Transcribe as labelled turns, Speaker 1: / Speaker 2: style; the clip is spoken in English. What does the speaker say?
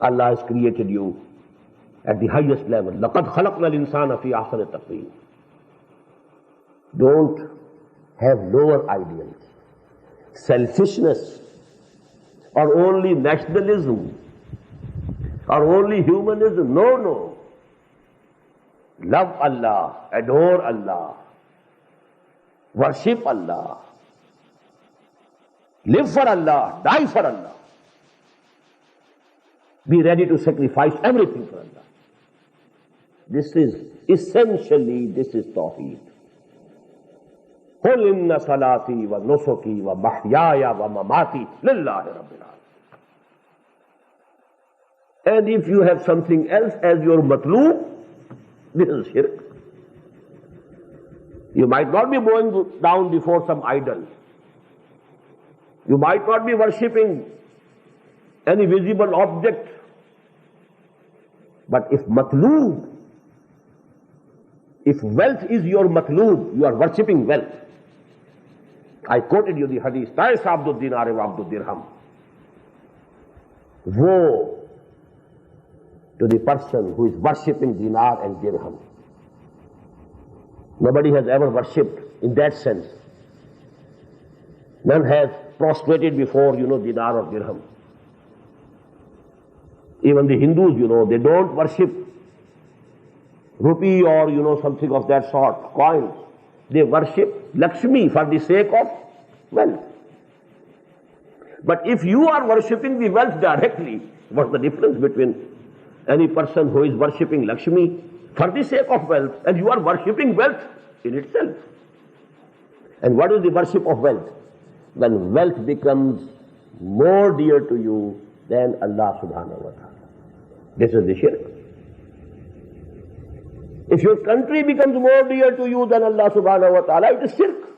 Speaker 1: Allah has created you at the highest level. لَقَدْ خَلَقْنَا الْإِنسَانَ فِي أَحْسَنِ تَقْوِيمٍ. Don't have lower ideals. Selfishness or only nationalism or only humanism. No, no. Love Allah, adore Allah, worship Allah, live for Allah, die for Allah. Be ready to sacrifice everything for Allah. This is essentially, this is Tawheed. قُلْ إِنَّ صَلَاتِي وَنُسُكِي وَمَحْيَايَ وَمَمَاتِي لِلَّهِ رَبِّ الْعَالَمِينَ. And if you have something else as your matloob, this is shirk. You might not be bowing down before some idol. You might not be worshipping any visible object. But if matloob, if wealth is your matloob, you are worshipping wealth. I quoted you the hadith, Ta'is abdud dinar wa abdud dirham. Woe to the person who is worshipping dinar and dirham. Nobody has ever worshipped in that sense. None has prostrated before, dinar or dirham. Even the Hindus, they don't worship rupee or, something of that sort, coins. They worship Lakshmi for the sake of wealth. But if you are worshipping the wealth directly, what's the difference between any person who is worshipping Lakshmi for the sake of wealth and you are worshipping wealth in itself? And what is the worship of wealth? When wealth becomes more dear to you than Allah subhanahu wa ta'ala. This is the shirk. If your country becomes more dear to you than Allah subhanahu wa ta'ala, it is shirk.